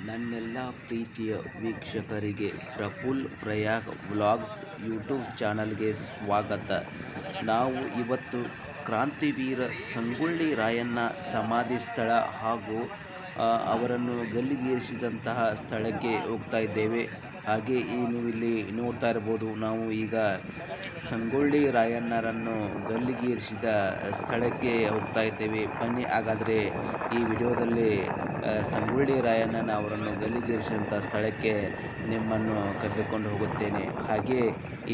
ನನ್ನೆಲ್ಲ ಪ್ರೀತಿಯ ವೀಕ್ಷಕರಿಗೆ ಪ್ರಫುಲ್ ಪ್ರಯಾಗ್ ವ್ಲಾಗ್ಸ್ ಯೂಟ್ಯೂಬ್ ಚಾನಲ್ಗೆ ಸ್ವಾಗತ. ನಾವು ಇವತ್ತು ಕ್ರಾಂತಿವೀರ ಸಂಗೊಳ್ಳಿ ರಾಯಣ್ಣ ಸಮಾಧಿ ಸ್ಥಳ ಹಾಗೂ ಅವರನ್ನು ಗಲ್ಲಿಗೇರಿಸಿದಂತಹ ಸ್ಥಳಕ್ಕೆ ಹೋಗ್ತಾ ಇದ್ದೇವೆ. ಹಾಗೆ ನೀವು ಇಲ್ಲಿ ನೋಡ್ತಾ ಇರ್ಬೋದು, ನಾವು ಈಗ ಸಂಗೊಳ್ಳಿ ರಾಯಣ್ಣರನ್ನು ಗಲ್ಲಿಗೇರಿಸಿದ ಸ್ಥಳಕ್ಕೆ ಹೋಗ್ತಾ ಇದ್ದೇವೆ. ಬನ್ನಿ ಹಾಗಾದರೆ ಈ ವಿಡಿಯೋದಲ್ಲಿ ಸಂಗೊಳ್ಳಿ ರಾಯಣ್ಣನ ಅವರನ್ನು ಗಲ್ಲಿಗೇರಿಸಿದಂಥ ಸ್ಥಳಕ್ಕೆ ನಿಮ್ಮನ್ನು ಕರೆದುಕೊಂಡು ಹೋಗುತ್ತೇನೆ. ಹಾಗೆ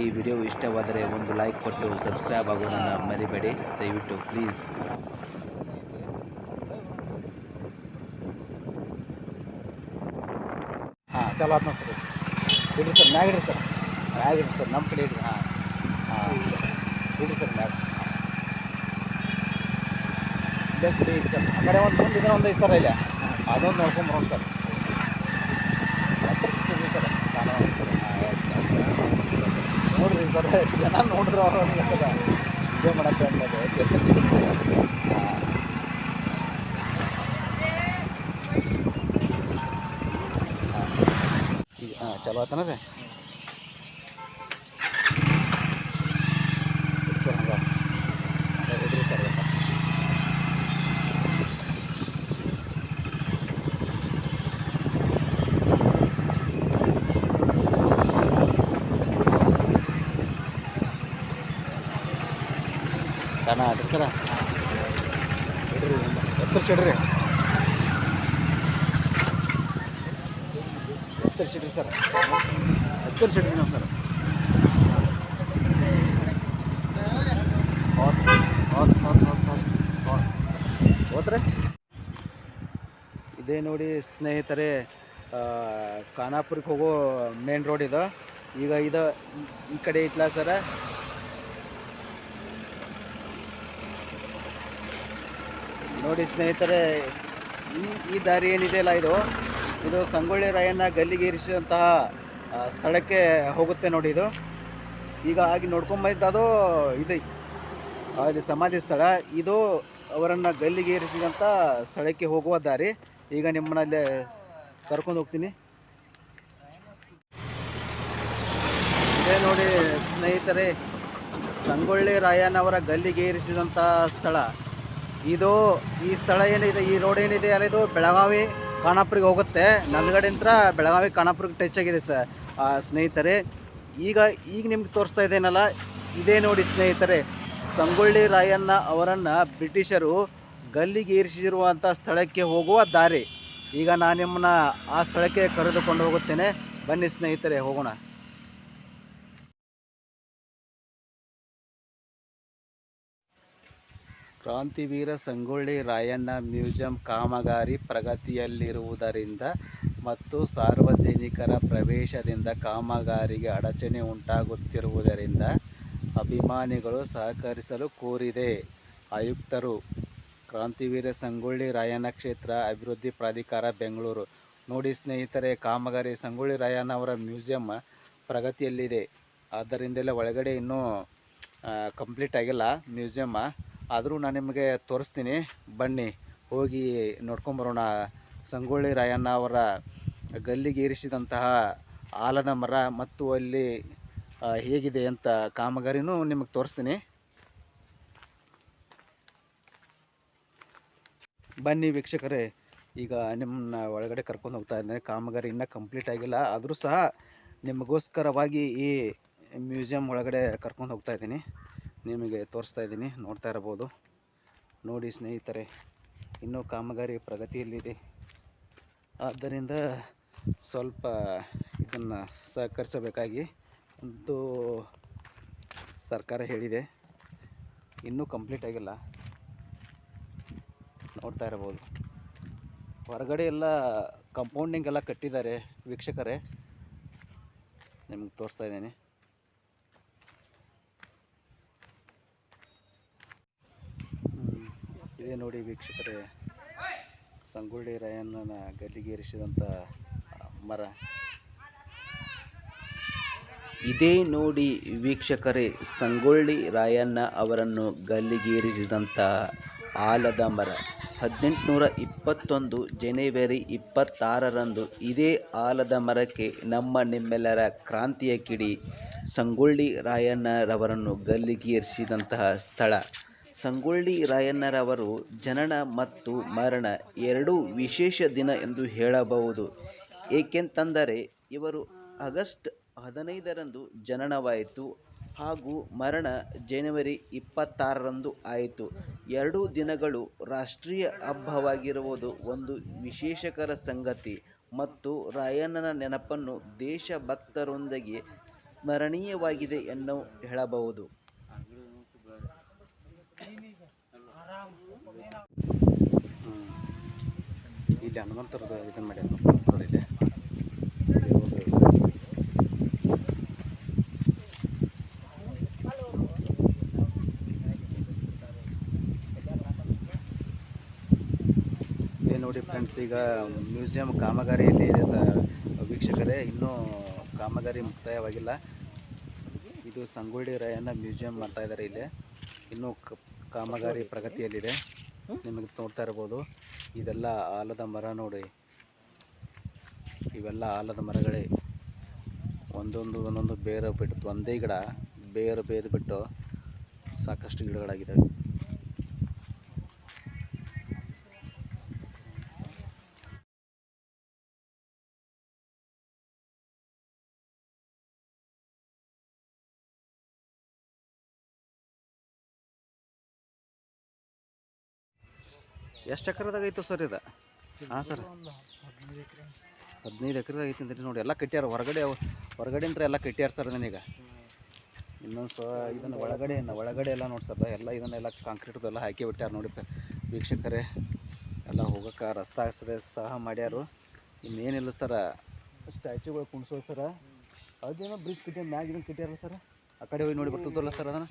ಈ ವಿಡಿಯೋ ಇಷ್ಟವಾದರೆ ಒಂದು ಲೈಕ್ ಕೊಟ್ಟು ಸಬ್ಸ್ಕ್ರೈಬ್ ಆಗೋದನ್ನು ಮರಿಬೇಡಿ ದಯವಿಟ್ಟು ಪ್ಲೀಸ್. ಚಲೋ ಆತ್ ನೋಡ್ರಿ. ಇಡ್ರಿ ಸರ್, ಮ್ಯಾಗ ಇಡ್ರಿ ಸರ್, ಮ್ಯಾಗ ಇಡ್ರಿ ಸರ್, ನಮ್ಮ ಕಡೆ ಇಡ್ರಿ. ಇಡ್ರಿ ಸರ್ ಮ್ಯಾಗ. ಇಲ್ಲೇ ಕುಡಿ ಇಡ್ರಿ ಸರ್. ಆ ಕಡೆ ಒಂದು ಮುಂದೆ ಒಂದು ಐತೆ ಸರ್, ಇಲ್ಲ ಅದೊಂದು ನೋಡ್ಕೊಂಬರೋಣ ಸರ್. ಸರ್ ನೋಡ್ರಿ ಸರ್, ಜನ ನೋಡ್ರಿ ಅವ್ರು ಸರ್ ಇದೇ ಮಾಡಕ್ಕೆ ಅನ್ನೋದು ಚಲೋ ಆತನ ರೀ. ಇದ್ರಿ ಸರ್, ಚೆನ್ನಾಗಿ ಸರ ಇಡ್ರಿ, ಎತ್ತರಿಸಿಡ್ರಿ, ಎತ್ತರಿಸಿಡ್ರಿ ಸರ್, ಎತ್ತರಿಸಿಡ್ರಿ ನಾವು ಸರ್. ಹೋದ್ರೆ ಇದೇ ನೋಡಿ ಸ್ನೇಹಿತರೆ, ಖಾನಾಪುರಕ್ಕೆ ಹೋಗೋ ಮೇನ್ ರೋಡ್ ಇದು. ಈಗ ಇದು ಈ ಕಡೆ ಇತ್ತಲ್ಲ ಸರ, ನೋಡಿ ಸ್ನೇಹಿತರೆ, ಈ ದಾರಿ ಏನಿದೆ ಅಲ್ಲ, ಇದು ಸಂಗೊಳ್ಳಿ ರಾಯಣ್ಣ ಗಲ್ಲಿಗೇರಿಸಿದಂತಹ ಸ್ಥಳಕ್ಕೆ ಹೋಗುತ್ತೆ ನೋಡಿ. ಈಗ ಆಗಿ ನೋಡ್ಕೊಂಬಂದಿದ್ದು ಅದು ಇದು ಅಲ್ಲಿ ಸಮಾಧಿ ಸ್ಥಳ. ಇದು ಅವರನ್ನು ಗಲ್ಲಿಗೇರಿಸಿದಂಥ ಸ್ಥಳಕ್ಕೆ ಹೋಗುವ ದಾರಿ. ಈಗ ನಿಮ್ಮನ್ನಲ್ಲಿ ಕರ್ಕೊಂಡು ಹೋಗ್ತೀನಿ. ಇದೇ ನೋಡಿ ಸ್ನೇಹಿತರೆ, ಸಂಗೊಳ್ಳಿ ರಾಯಣ್ಣವರ ಗಲ್ಲಿಗೇರಿಸಿದಂಥ ಸ್ಥಳ ಇದು. ಈ ಸ್ಥಳ ಏನಿದೆ, ಈ ರೋಡ್ ಏನಿದೆ ಅಲ್ಲ, ಇದು ಬೆಳಗಾವಿ ಖಾನಾಪುರಿಗೆ ಹೋಗುತ್ತೆ. ನಂದಗಡೆಯಿಂದ ಬೆಳಗಾವಿ ಖಾನಾಪುರಿಗೆ ಟಚ್ ಆಗಿದೆ ಸ್ನೇಹಿತರೆ. ಈಗ ನಿಮ್ಗೆ ತೋರಿಸ್ತಾ ಇದ್ದೇನಲ್ಲ, ಇದೇ ನೋಡಿ ಸ್ನೇಹಿತರೆ, ಸಂಗೊಳ್ಳಿ ರಾಯಣ್ಣ ಅವರನ್ನು ಬ್ರಿಟಿಷರು ಗಲ್ಲಿಗೇರಿಸಿರುವಂಥ ಸ್ಥಳಕ್ಕೆ ಹೋಗುವ ದಾರಿ. ಈಗ ನಾನು ನಿಮ್ಮನ್ನ ಆ ಸ್ಥಳಕ್ಕೆ ಕರೆದುಕೊಂಡು ಹೋಗುತ್ತೇನೆ. ಬನ್ನಿ ಸ್ನೇಹಿತರೆ, ಹೋಗೋಣ. ಕ್ರಾಂತಿವೀರ ಸಂಗೊಳ್ಳಿ ರಾಯಣ್ಣ ಮ್ಯೂಸಿಯಂ ಕಾಮಗಾರಿ ಪ್ರಗತಿಯಲ್ಲಿರುವುದರಿಂದ ಮತ್ತು ಸಾರ್ವಜನಿಕರ ಪ್ರವೇಶದಿಂದ ಕಾಮಗಾರಿಗೆ ಅಡಚಣೆ ಉಂಟಾಗುತ್ತಿರುವುದರಿಂದ ಅಭಿಮಾನಿಗಳು ಸಹಕರಿಸಲು ಕೋರಿದೆ. ಆಯುಕ್ತರು, ಕ್ರಾಂತಿವೀರ ಸಂಗೊಳ್ಳಿ ರಾಯಣ್ಣ ಕ್ಷೇತ್ರ ಅಭಿವೃದ್ಧಿ ಪ್ರಾಧಿಕಾರ, ಬೆಂಗಳೂರು. ನೋಡಿ ಸ್ನೇಹಿತರೆ, ಕಾಮಗಾರಿ ಸಂಗೊಳ್ಳಿ ರಾಯಣ್ಣ ಅವರ ಮ್ಯೂಸಿಯಂ ಪ್ರಗತಿಯಲ್ಲಿದೆ. ಆದ್ದರಿಂದಲೇ ಒಳಗಡೆ ಇನ್ನೂ ಕಂಪ್ಲೀಟ್ ಆಗಿಲ್ಲ ಮ್ಯೂಸಿಯಮ್. ಆದರೂ ನಾನು ನಿಮಗೆ ತೋರಿಸ್ತೀನಿ, ಬನ್ನಿ ಹೋಗಿ ನೋಡ್ಕೊಂಬರೋಣ. ಸಂಗೊಳ್ಳಿ ರಾಯಣ್ಣ ಅವರ ಗಲ್ಲಿಗೇರಿಸಿದಂತಹ ಆಲದ ಮರ ಮತ್ತು ಅಲ್ಲಿ ಹೇಗಿದೆ ಅಂತ ಕಾಮಗಾರಿನೂ ನಿಮಗೆ ತೋರಿಸ್ತೀನಿ. ಬನ್ನಿ ವೀಕ್ಷಕರೇ, ಈಗ ನಿಮ್ಮನ್ನ ಒಳಗಡೆ ಕರ್ಕೊಂಡು ಹೋಗ್ತಾ ಇದ್ದೇನೆ. ಕಾಮಗಾರಿ ಇನ್ನೂ ಕಂಪ್ಲೀಟ್ ಆಗಿಲ್ಲ, ಆದರೂ ಸಹ ನಿಮಗೋಸ್ಕರವಾಗಿ ಈ ಮ್ಯೂಸಿಯಂ ಒಳಗಡೆ ಕರ್ಕೊಂಡು ಹೋಗ್ತಾ ಇದ್ದೀನಿ. ನಿಮಗೆ ತೋರಿಸ್ತಾ ಇದ್ದೀನಿ, ನೋಡ್ತಾ ಇರಬಹುದು. ನೋಡಿ ಸ್ನೇಹಿತರೆ, ಇನ್ನೂ ಕಾಮಗಾರಿ ಪ್ರಗತಿಯಲ್ಲಿದೆ. ಆದ್ದರಿಂದ ಸ್ವಲ್ಪ ಇದನ್ನು ಸಹಕರಿಸಬೇಕಾಗಿ ಅಂತೂ ಸರ್ಕಾರ ಹೇಳಿದೆ. ಇನ್ನೂ ಕಂಪ್ಲೀಟ್ ಆಗಿಲ್ಲ, ನೋಡ್ತಾ ಇರಬಹುದು. ಹೊರಗಡೆ ಎಲ್ಲ ಕಂಪೌಂಡಿಂಗ್ ಎಲ್ಲ ಕಟ್ಟಿದ್ದಾರೆ ವೀಕ್ಷಕರೇ, ನಿಮಗೆ ತೋರಿಸ್ತಾ ಇದ್ದೀನಿ. ಇದೇ ನೋಡಿ ವೀಕ್ಷಕರೇ, ಸಂಗೊಳ್ಳಿ ರಾಯಣ್ಣನ ಗಲ್ಲಿಗೇರಿಸಿದಂಥ ಮರ. ಇದೇ ನೋಡಿ ವೀಕ್ಷಕರೇ, ಸಂಗೊಳ್ಳಿ ರಾಯಣ್ಣ ಅವರನ್ನು ಗಲ್ಲಿಗೇರಿಸಿದಂಥ ಆಲದ ಮರ. 1821 ಜನವರಿ 26ರಂದು ಇದೇ ಆಲದ ಮರಕ್ಕೆ ನಮ್ಮ ನಿಮ್ಮೆಲ್ಲರ ಕ್ರಾಂತಿಯ ಕಿಡಿ ಸಂಗೊಳ್ಳಿ ರಾಯಣ್ಣರವರನ್ನು ಗಲ್ಲಿಗೇರಿಸಿದಂತಹ ಸ್ಥಳ. ಸಂಗೊಳ್ಳಿ ರಾಯಣ್ಣರವರು ಜನನ ಮತ್ತು ಮರಣ ಎರಡೂ ವಿಶೇಷ ದಿನ ಎಂದು ಹೇಳಬಹುದು. ಏಕೆಂತಂದರೆ ಇವರು ಆಗಸ್ಟ್ 15ರಂದು ಜನನವಾಯಿತು ಹಾಗೂ ಮರಣ ಜನವರಿ 26ರಂದು ಆಯಿತು. ಎರಡೂ ದಿನಗಳು ರಾಷ್ಟ್ರೀಯ ಹಬ್ಬವಾಗಿರುವುದು ಒಂದು ವಿಶೇಷಕರ ಸಂಗತಿ ಮತ್ತು ರಾಯಣ್ಣನ ನೆನಪನ್ನು ದೇಶಭಕ್ತರೊಂದಿಗೆ ಸ್ಮರಣೀಯವಾಗಿದೆ ಎಂದು ಹೇಳಬಹುದು. ಇಲ್ಲಿ ಹನುಮಂತರದ್ದು ಇದನ್ನು ಮಾಡ್ಯಾರ ಸರ್. ಇಲ್ಲಿ ಇದೇ ನೋಡಿ ಫ್ರೆಂಡ್ಸ್, ಈಗ ಮ್ಯೂಸಿಯಂ ಕಾಮಗಾರಿಯಲ್ಲಿ ಇದೆ ವೀಕ್ಷಕರೇ. ಇನ್ನೂ ಕಾಮಗಾರಿ ಮುಕ್ತಾಯವಾಗಿಲ್ಲ. ಇದು ಸಂಗೊಳ್ಳಿ ರಾಯಣ್ಣ ಮ್ಯೂಸಿಯಂ ಮಾಡ್ತಾ ಇದ್ದಾರೆ. ಇಲ್ಲಿ ಇನ್ನೂ ಕಾಮಗಾರಿ ಪ್ರಗತಿಯಲ್ಲಿದೆ. ನಿಮಗೆ ನೋಡ್ತಾ ಇರ್ಬೋದು, ಇದೆಲ್ಲ ಆಲದ ಮರ ನೋಡಿ. ಇವೆಲ್ಲ ಆಲದ ಮರಗಳೇ. ಒಂದೊಂದು ಬೇರೆ ಬಿಟ್ಟು, ಒಂದೇ ಗಿಡ ಬೇರೆ ಬಿಟ್ಟು ಸಾಕಷ್ಟು ಗಿಡಗಳಾಗಿದ್ದಾವೆ. ಎಷ್ಟು ಎಕರೆದಾಗ ಐತೆ ಸರ್ ಇದು? ಹಾಂ ಸರ್, 15 ಎಕರೆದಾಗ ಐತೆ ಅಂತ ನೋಡಿ. ಎಲ್ಲ ಕಟ್ಟ್ಯಾರ ಹೊರಗಡೆ ಅಂತ ಎಲ್ಲ ಕಟ್ಟ್ಯಾರ ಸರ್. ನನಗೆ ಇನ್ನೊಂದು ಇದನ್ನು ಒಳಗಡೆ ಎಲ್ಲ ನೋಡಿ ಸರ್, ಎಲ್ಲ ಇದನ್ನೆಲ್ಲ ಕಾಂಕ್ರೀಟ್ದು ಎಲ್ಲ ಹಾಕಿ ಬಿಟ್ಟಾರ ನೋಡಿ ವೀಕ್ಷಕರೇ. ಎಲ್ಲ ಹೋಗೋಕೆ ರಸ್ತೆ ಸಹ ಮಾಡ್ಯಾರು. ಇನ್ನೇನಿಲ್ಲ ಸರ, ಸ್ಟ್ಯಾಚ್ಯೂಗಳು ಕುಣಿಸೋದು ಸರ. ಅದೇನೋ ಬ್ರಿಡ್ಜ್ ಕಟ್ಟ್ಯಾರ, ಮ್ಯಾಗ ಇದನ್ನು ಕಟ್ಟ್ಯಾರಲ್ಲ ಸರ್. ಆ ಕಡೆ ಹೋಗಿ ನೋಡಿ ಬರ್ತದಲ್ಲ ಸರ್. ಅದನ್ನು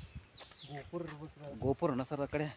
ಗೋಪುರನ ಸರ್ ಆ ಕಡೆ.